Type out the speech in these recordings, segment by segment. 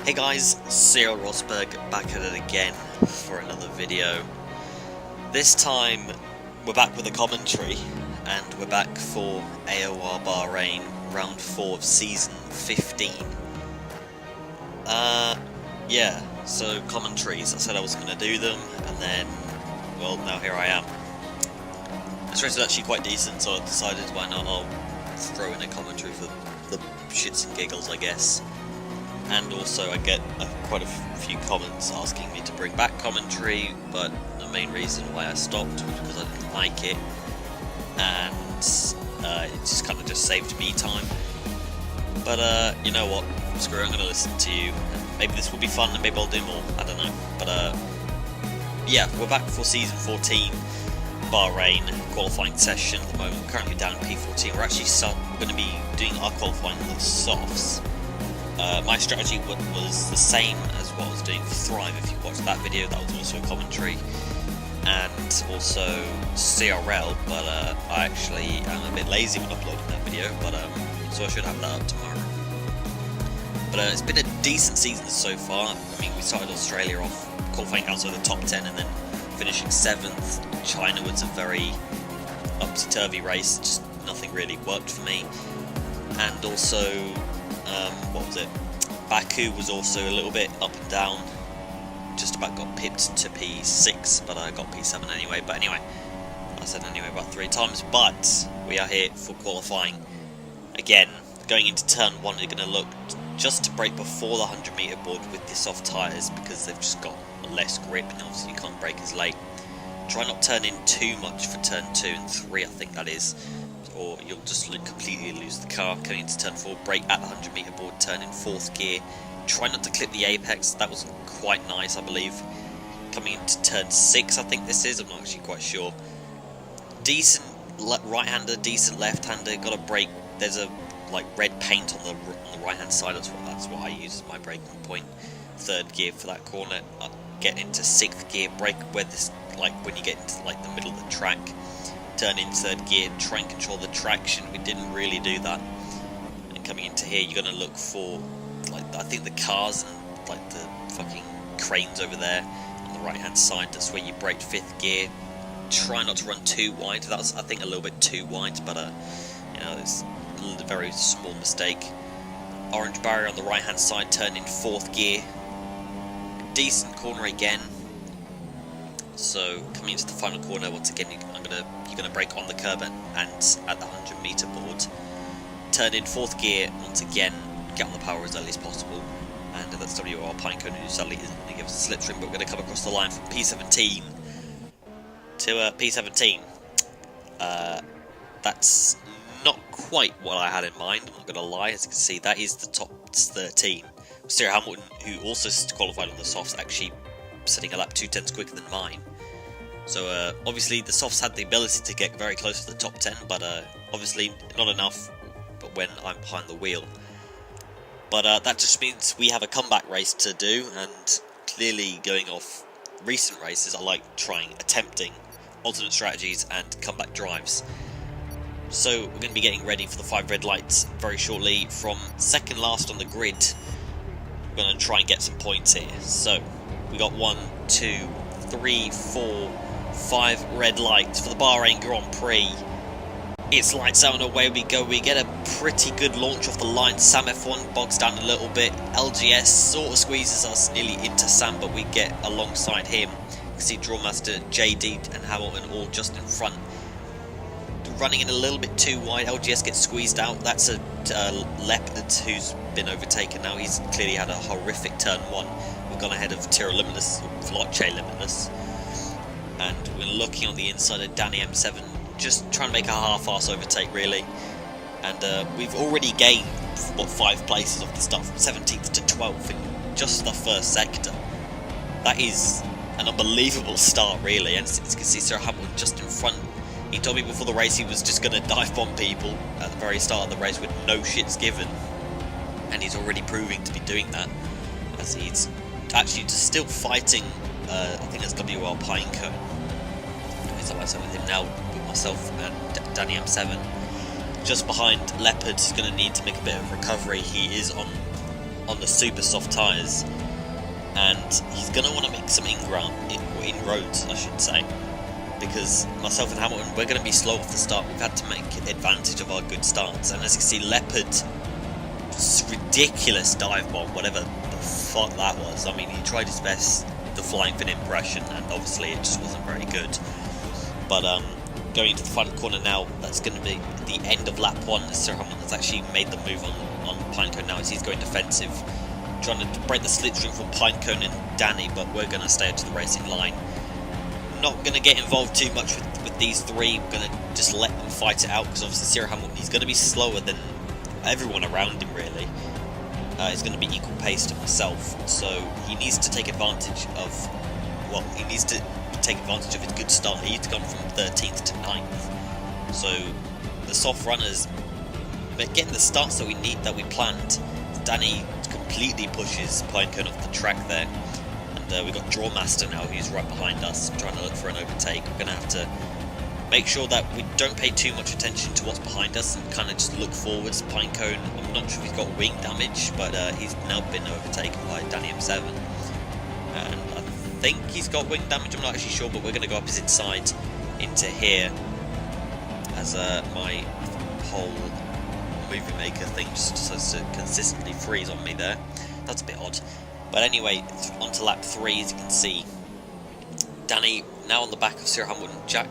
Hey guys, CRL Rosberg back at it again for another video. This time we're back with a commentary and we're back for AOR Bahrain round 4 of season 15. Yeah, so commentaries, I said I was going to do them and then, well, now here I am. This race is actually quite decent, so I decided why not, I'll throw in a commentary for the shits and giggles, I guess. And also I get quite a few comments asking me to bring back commentary, but the main reason why I stopped was because I didn't like it, and it just kind of just saved me time. But you know what, screw it, I'm going to listen to you. Maybe this will be fun and maybe I'll do more, I don't know. But yeah, we're back for season 14, Bahrain qualifying session at the moment. We're currently down in P14. We're actually going to be doing our qualifying on the softs. My strategy was the same as what I was doing for Thrive. If you watched that video, that was also a commentary, and also CRL, but I actually am a bit lazy when uploading that video, but so I should have that up tomorrow. But it's been a decent season so far. I mean, we started Australia off qualifying outside the top 10 and then finishing 7th. China was a very upsy-turvy race, just nothing really worked for me. And also, what was it? Baku was also a little bit up and down. Just about got pipped to P6, but I got P7 anyway. But anyway, I said anyway about 3 times. But we are here for qualifying again. Going into turn 1, you're going to look just to brake before the 100-meter board with the soft tyres because they've just got less grip, and obviously you can't brake as late. Try not to turn in too much for turn 2 and 3, I think that is, or you'll just completely lose the car. Coming into turn 4, brake at the 100-meter board, turn in 4th gear. Try not to clip the apex, that was quite nice, I believe. Coming into turn 6, I think this is, I'm not actually quite sure. Decent right-hander, decent left-hander, got to brake. There's a red paint on the right-hand side, that's what I use as my braking point. 3rd gear for that corner. Get into 6th gear, brake where this, when you get into the middle of the track. Turn in 3rd gear, try and control the traction. We didn't really do that. And coming into here, you're going to look for, I think the cars and the fucking cranes over there on the right hand side. That's where you brake 5th gear. Try not to run too wide. That was, I think, a little bit too wide, but you know, it's a very small mistake. Orange barrier on the right hand side, turn in 4th gear. Decent corner again. So coming into the final corner, once again, you're gonna brake on the curb and at the 100-meter board. Turn in 4th gear once again. Get on the power as early as possible, and that's WR Pinecone, who sadly isn't going to give us a slipstream, but we're going to come across the line from P17 to P17. That's not quite what I had in mind, I'm not going to lie. As you can see, that is the top 13. Stuart Hamilton, who also qualified on the softs, actually setting a lap 2/10 quicker than mine. So obviously the softs had the ability to get very close to the top 10, but obviously not enough when I'm behind the wheel. But that just means we have a comeback race to do, and clearly going off recent races, I like attempting alternate strategies and comeback drives. So we're going to be getting ready for the 5 red lights very shortly. From second last on the grid, we're going to try and get some points here. So we got 1, 2, 3, 4, 5 red lights for the Bahrain Grand Prix. It's lights out and away we go. We get a pretty good launch off the line. Sam F1 bogs down a little bit. LGS sort of squeezes us nearly into Sam, but we get alongside him. You can see Drawmaster, JD and Hamilton all just in front. Running in a little bit too wide. LGS gets squeezed out. That's a Leopard who's been overtaken now. He's clearly had a horrific turn 1. We've gone ahead of Tiro Limitless, Veloce Limitless. And we're looking on the inside of Danny M7. Just trying to make a half-ass overtake, really. And we've already gained, 5 places off the start, from 17th to 12th in just the first sector. That is an unbelievable start, really. And as you can see, Sir Hamilton just in front. He told me before the race he was just going to dive bomb people at the very start of the race with no shits given. And he's already proving to be doing that, as he's actually just still fighting, I think it's WR Pinecone. So I said with him now, with myself and Danny M7. Just behind Leopard, he's going to need to make a bit of recovery. He is on on the super soft tyres, and he's going to want to make some inroads, I should say, because myself and Hamilton, we're going to be slow off the start. We've had to make advantage of our good starts, and as you can see, Leopard, ridiculous dive bomb, whatever the fuck that was. I mean, he tried his best, the flying fin impression, and obviously it just wasn't very good. But going into the final corner now, that's going to be the end of lap 1. Sir Hamilton has actually made the move on Pinecone now as he's going defensive, trying to break the slipstream from Pinecone and Danny, but we're going to stay up to the racing line. Not going to get involved too much with these three. We're going to just let them fight it out, because obviously Sir Hamilton, he's going to be slower than everyone around him, really. He's going to be equal pace to myself, so he needs to take advantage of, well, he needs to take advantage of his good start. He needs to come from 13th to 9th. So the soft runners getting the starts that we need, that we planned. Danny completely pushes Pinecone off the track there, and we've got Drawmaster now, who's right behind us, trying to look for an overtake. We're going to have to make sure that we don't pay too much attention to what's behind us and kind of just look forwards. Pinecone, I'm not sure if he's got wing damage, but he's now been overtaken by Danny M7, and I think he's got wing damage, I'm not actually sure, but we're going to go up his inside into here as my whole movie maker thing just decides to consistently freeze on me there. That's a bit odd. But anyway, on to lap 3, as you can see. Danny now on the back of Sir Hamilton. Jack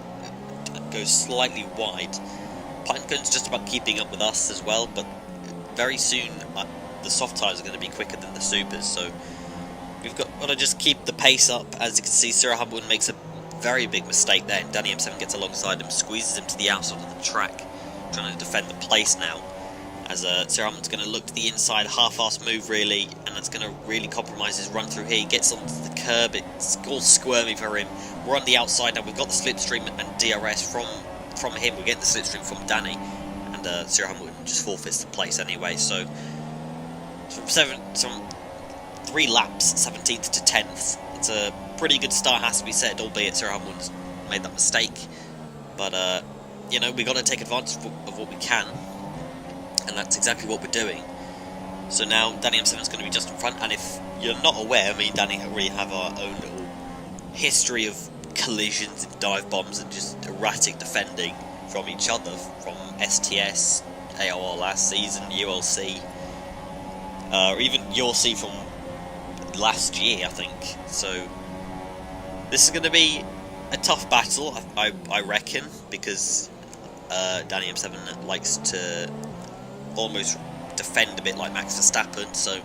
goes slightly wide. Pinecone's just about keeping up with us as well, but very soon the soft tyres are going to be quicker than the supers, so we've got to just keep the pace up. As you can see, Sir Hamilton makes a very big mistake there, and Danny M7 gets alongside him, squeezes him to the outside of the track, trying to defend the place now. As Sir Hamilton's going to look to the inside, half-assed move really, and that's going to really compromise his run through here. He gets onto the curb, it's all squirmy for him. We're on the outside now, we've got the slipstream and DRS from him, we're getting the slipstream from Danny, and Sir Hamilton just forfeits the place anyway. So from 3 laps, 17th to 10th, it's a pretty good start, has to be said, albeit Sir Hamilton's made that mistake. But, you know, we've got to take advantage of what we can, and that's exactly what we're doing. So now Danny M7 is going to be just in front, and if you're not aware, me and Danny really have our own little history of collisions and dive bombs and just erratic defending from each other, from STS, AOR last season, ULC, or even ULC from last year, I think. So this is going to be a tough battle, I reckon, because Danny M7 likes to almost defend a bit like Max Verstappen, so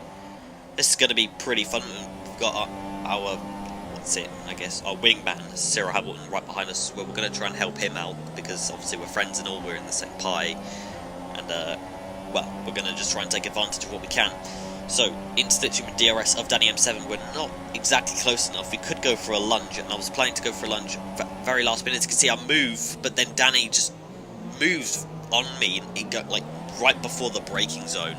this is going to be pretty fun. We've got our our wingman, Cyril Hamilton, right behind us, where we're going to try and help him out, because obviously we're friends and all, we're in the same pie, and well, we're going to just try and take advantage of what we can. So, into slipstream and DRS of Danny M7, we're not exactly close enough. We could go for a lunge, and I was planning to go for a lunge very last minute. As you can see, I move, but then Danny just moves on me, and it got like right before the braking zone.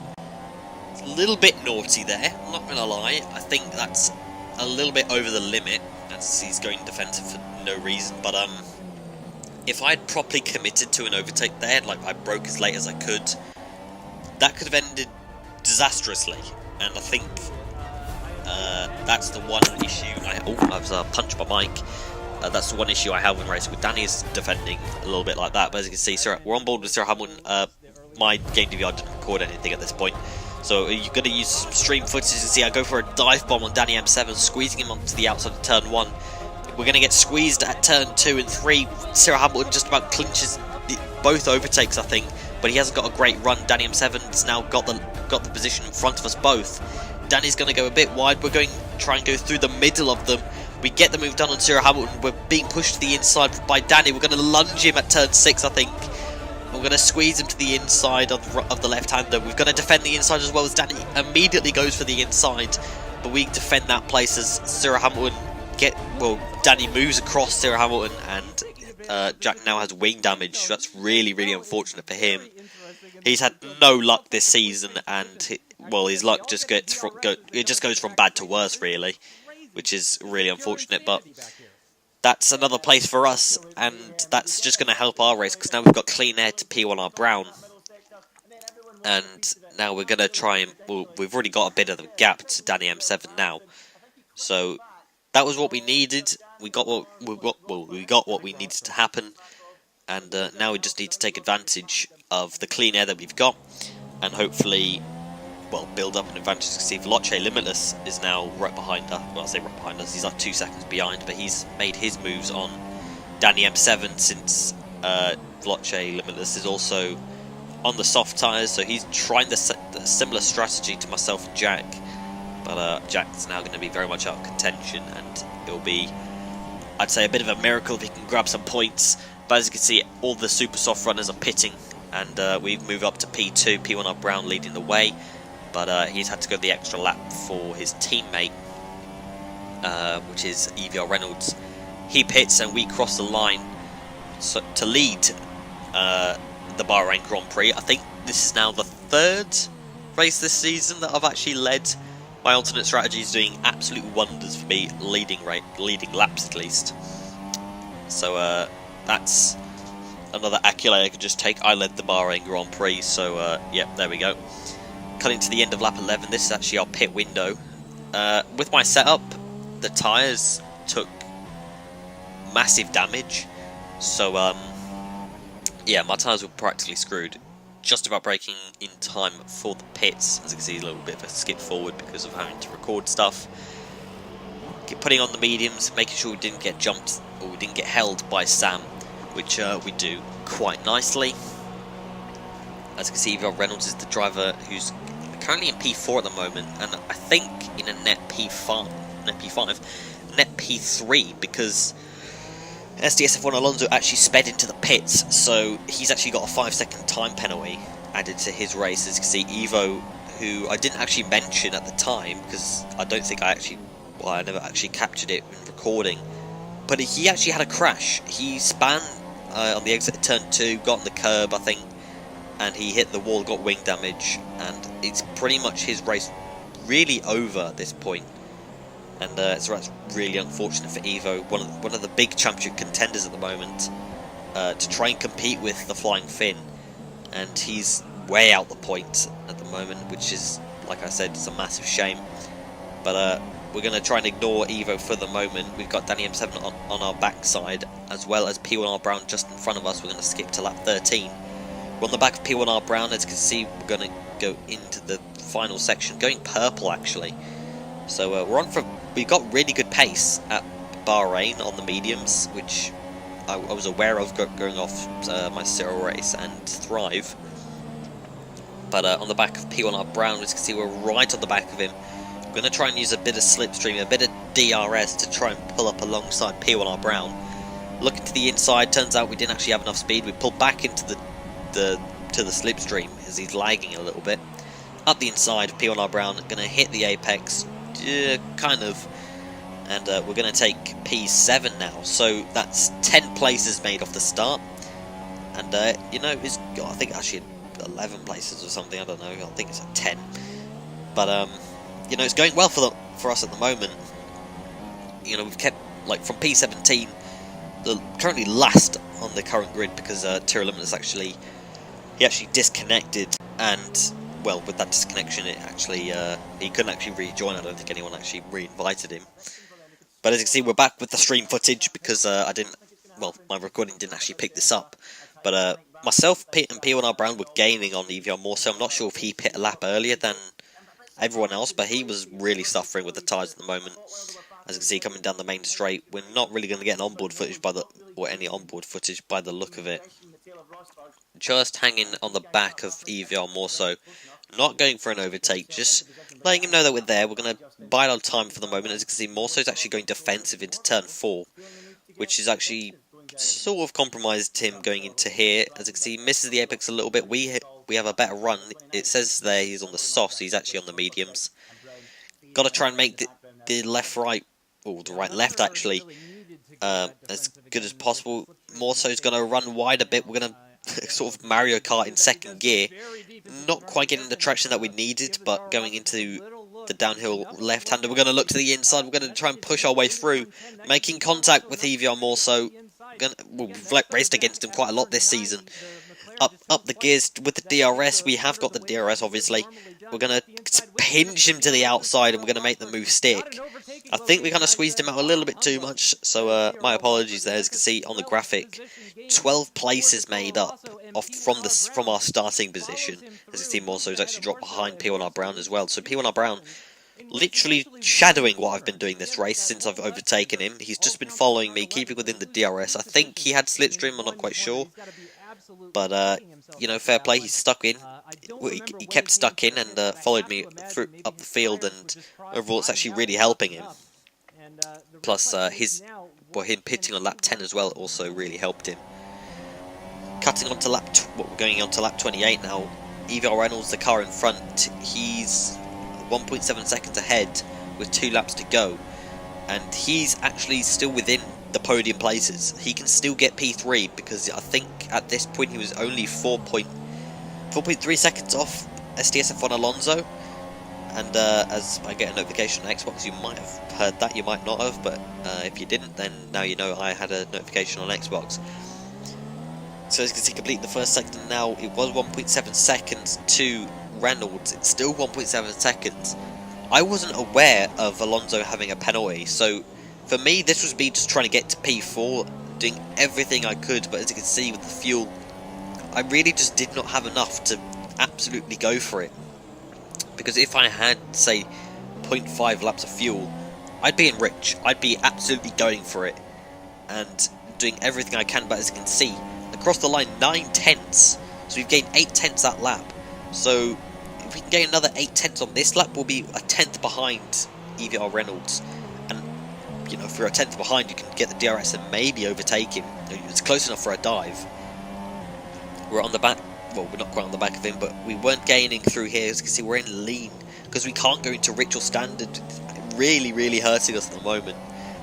It's a little bit naughty there, I'm not going to lie. I think that's a little bit over the limit, as he's going defensive for no reason, but if I had properly committed to an overtake there, like I broke as late as I could, that could have ended disastrously, and I think that's the one issue I was punched my mic. That's the one issue I have when racing with Danny, is defending a little bit like that. But as you can see, we're on board with Sir Hamilton. My game DVR didn't record anything at this point, so you're going to use some stream footage. You can see I go for a dive bomb on Danny M7, squeezing him onto the outside of turn 1. We're going to get squeezed at turn 2 and 3. Sir Hamilton just about clinches both overtakes, I think, but he hasn't got a great run. Danny M7's now got the position in front of us both. Danny's going to go a bit wide. We're going to try and go through the middle of them. We get the move done on Cyril Hamilton. We're being pushed to the inside by Danny. We're going to lunge him at turn 6, I think. We're going to squeeze him to the inside of the left-hander. We've got to defend the inside as well, as Danny immediately goes for the inside. But we defend that place as Cyril Hamilton Danny moves across Cyril Hamilton, and Jack now has wing damage. That's really, really unfortunate for him. He's had no luck this season, and his luck just goes from bad to worse, really, which is really unfortunate. But that's another place for us, and that's just going to help our race, because now we've got clean air to P1R Brown, and now we're going to try and... Well, we've already got a bit of a gap to Danny M7 now. So that was what we needed. We got what we needed to happen. And now we just need to take advantage of the clean air that we've got. And hopefully, well, build up an advantage. You can see Veloce Limitless is now right behind us. Well, I say right behind us. He's like 2 seconds behind. But he's made his moves on Danny M7 since Veloce Limitless is also on the soft tyres, so he's trying the similar strategy to myself and Jack, but Jack's now going to be very much out of contention, and it'll be, I'd say, a bit of a miracle if he can grab some points. But as you can see, all the super soft runners are pitting, and we've moved up to P2, P1R Brown leading the way, but he's had to go the extra lap for his teammate, which is EVR Reynolds. He pits and we cross the line to lead the Bahrain Grand Prix. I think this is now the 3rd race this season that I've actually led. My alternate strategy is doing absolute wonders for me, leading laps at least. So that's another accolade I could just take. I led the Bahrain Grand Prix, so yeah, there we go. Cutting to the end of lap 11, this is actually our pit window. With my setup, the tyres took massive damage, so yeah, my tyres were practically screwed. Just about braking in time for the pits. As you can see, a little bit of a skip forward because of having to record stuff. Putting on the mediums, making sure we didn't get jumped or we didn't get held by Sam, which we do quite nicely. As you can see, Reynolds is the driver who's currently in P4 at the moment, and I think in a net P3, because SDSF1 Alonso actually sped into the pits, so he's actually got a 5-second time penalty added to his race. As you can see, Evo, who I didn't actually mention at the time, because I don't think I never actually captured it in recording, but he actually had a crash. He span on the exit of turn 2, got on the curb, I think, and he hit the wall, got wing damage, and it's pretty much his race really over at this point. And so that's really unfortunate for Evo, one of the big championship contenders at the moment, to try and compete with the Flying Finn, and he's way out the point at the moment, which is, like I said, it's a massive shame. But we're going to try and ignore Evo for the moment. We've got Danny M7 on our backside, as well as P1R Brown just in front of us. We're going to skip to lap 13. We're on the back of P1R Brown. As you can see, we're going to go into the final section, going purple actually. So we've got really good pace at Bahrain on the mediums, which I was aware of going off my CRL race and Thrive. But on the back of P1R Brown, as you can see, we're right on the back of him. I'm going to try and use a bit of slipstream, a bit of DRS to try and pull up alongside P1R Brown. Looking to the inside, turns out we didn't actually have enough speed. We pulled back into the slipstream as he's lagging a little bit. Up the inside of P1R Brown, going to hit the apex. Kind of, and we're going to take P7 now, so that's 10 places made off the start, and you know, I think actually 11 places or something, I don't know, I think it's like 10, but you know, it's going well for us at the moment. You know, we've kept, like, from P17, currently last on the current grid, because Tyrrell Limitless actually disconnected, and well, with that disconnection, it actually he couldn't actually rejoin. I don't think anyone actually re-invited him. But as you can see, we're back with the stream footage because my recording didn't actually pick this up. But myself, Pete, and P1R Brown were gaining on EVR more, so I'm not sure if he hit a lap earlier than everyone else, but he was really suffering with the tyres at the moment. As you can see, coming down the main straight, we're not really going to get an onboard footage any onboard footage by the look of it. Just hanging on the back of EVR more so. Not going for an overtake, just letting him know that we're there. We're going to bide our time for the moment. As you can see, Morso is actually going defensive into turn 4, which is actually sort of compromised him going into here. As you can see, he misses the apex a little bit. We have a better run. It says there he's on the softs, so he's actually on the mediums. Got to try and make the left-right, or the right-left actually, as good as possible. Morso's going to run wide a bit. We're going to sort of Mario Kart in second gear, not quite getting the traction that we needed, but going into the downhill left-hander, we're going to look to the inside, we're going to try and push our way through, making contact with EVR more so. We've raced against him quite a lot this season, up the gears with the DRS. We have got the DRS, obviously. We're going to pinch him to the outside, and we're going to make the move stick. I think we kind of squeezed him out a little bit too much, so my apologies there. As you can see on the graphic, 12 places made up from our starting position. As you can see, Morso's actually dropped behind P1R Brown as well. So P1R Brown literally shadowing what I've been doing this race since I've overtaken him. He's just been following me, keeping within the DRS. I think he had slipstream, I'm not quite sure. But, you know, fair play, he's stuck in. He kept stuck in and followed me up the field, and overall it's actually really helping him. Plus, him pitting on lap 10 as well also really helped him. Cutting on to we're going on to lap 28 now. EVR Reynolds, the car in front, he's 1.7 seconds ahead with 2 laps to go. And he's actually still within the podium places. He can still get P3 because I think at this point he was only 4.3 seconds off STSF1 Alonso. And as I get a notification on Xbox, you might have heard that, you might not have, but if you didn't, then now you know I had a notification on Xbox. So as you can see, complete the first sector now. It was 1.7 seconds to Reynolds. It's still 1.7 seconds. I wasn't aware of Alonso having a penalty, so for me this was me just trying to get to P4, doing everything I could, but as you can see with the fuel, I really just did not have enough to absolutely go for it. Because if I had, say, 0.5 laps of fuel, I'd be enriched. I'd be absolutely going for it and doing everything I can, but as you can see, across the line 9 tenths, so we've gained 8 tenths that lap. So if we can gain another 8 tenths on this lap, we'll be a tenth behind EVR Reynolds. And you know, if you're a tenth behind, you can get the DRS and maybe overtake him. It's close enough for a dive. We're on the back, well, we're not quite on the back of him, but we weren't gaining through here. As you can see, we're in lean because we can't go into rich or standard. Really, really hurting us at the moment.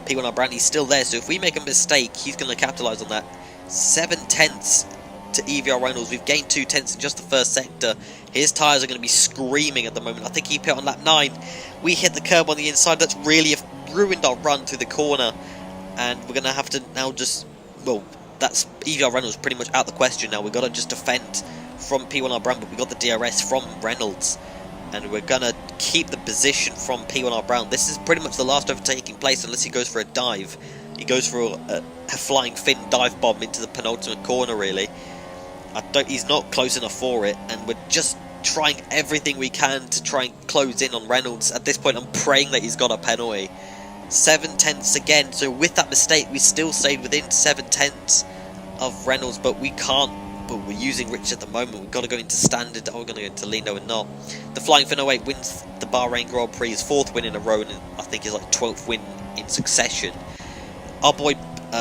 P1R Brandy's still there, so if we make a mistake, he's going to capitalise on that. 7 tenths to EVR Reynolds. We've gained 2 tenths in just the first sector. His tyres are going to be screaming at the moment. I think he pit on lap 9. We hit the curb on the inside. That's really ruined our run through the corner, and we're going to have to now just, well, that's EVR Reynolds pretty much out the question now. We've got to just defend from P1R Brown, but we got the DRS from Reynolds, and we're going to keep the position from P1R Brown. This is pretty much the last overtaking place unless he goes for a dive. He goes for a flying fin dive bomb into the penultimate corner, really. He's not close enough for it, and we're just trying everything we can to try and close in on Reynolds. At this point, I'm praying that he's got a penalty. 7 tenths again, so with that mistake, we still stayed within 7 tenths of Reynolds, but we can't. But we're using Rich at the moment. We've got to go into standard. Oh, we're going to go into Lino and not. The Flying Fin 08 wins the Bahrain Grand Prix, his 4th win in a row, and I think his like 12th win in succession. Our boy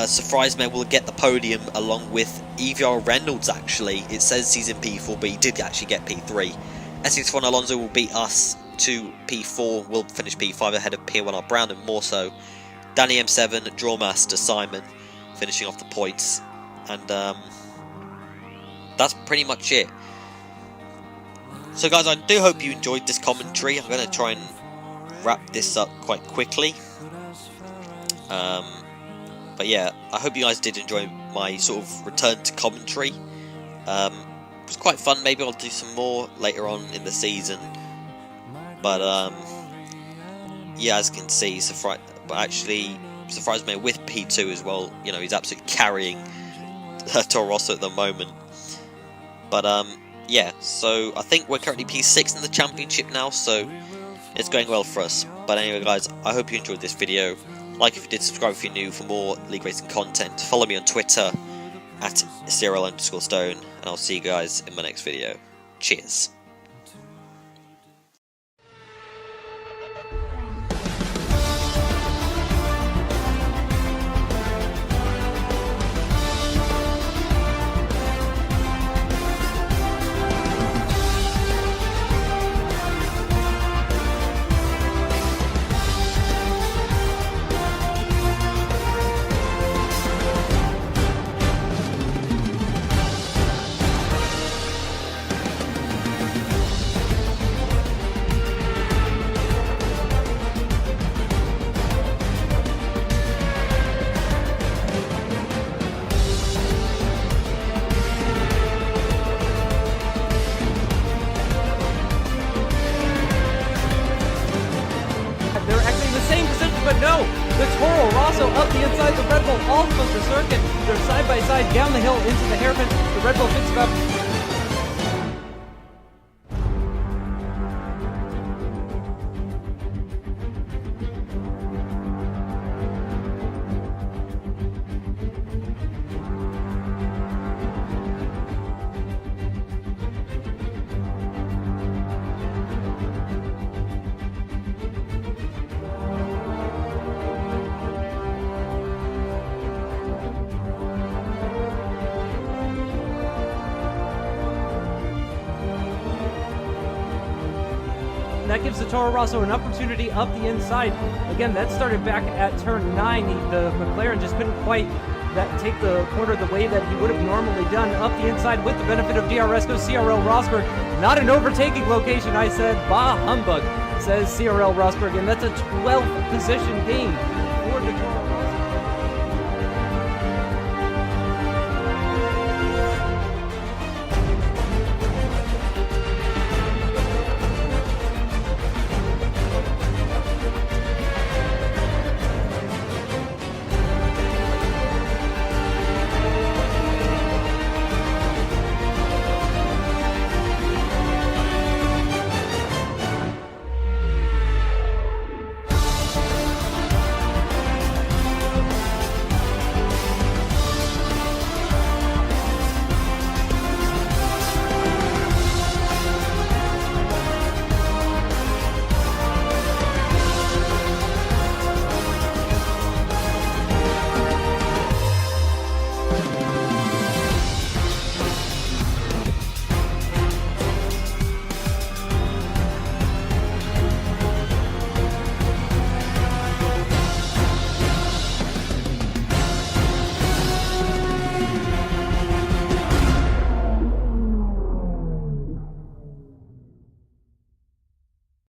Surprise will get the podium along with EVR Reynolds. Actually, it says he's in P4, but he did actually get P3. SX1 Alonso will beat us to P4. We'll finish P5 ahead of P1R Brown and more so. Danny M7, Drawmaster Simon finishing off the points, and that's pretty much it. So guys, I do hope you enjoyed this commentary. I'm going to try and wrap this up quite quickly. But yeah, I hope you guys did enjoy my sort of return to commentary. It was quite fun. Maybe I'll do some more later on in the season. But yeah, as you can see, Surprise Me with P2 as well. You know, he's absolutely carrying Toro Rosso at the moment. But yeah, so I think we're currently P6 in the championship now, so it's going well for us. But anyway guys, I hope you enjoyed this video. Like if you did, subscribe if you're new for more League Racing content. Follow me on Twitter at CRL_Stone, and I'll see you guys in my next video. Cheers. The Toro Rosso up the inside, the Red Bull all of the circuit. They're side by side down the hill into the hairpin. The Red Bull picks it up. And that gives the Toro Rosso an opportunity up the inside. Again, that started back at turn 9. The McLaren just couldn't quite take the corner the way that he would have normally done. Up the inside with the benefit of DRS goes CRL Rosberg. Not an overtaking location, I said. Bah humbug, says CRL Rosberg. And that's a 12th position gain for the Toro Rosso.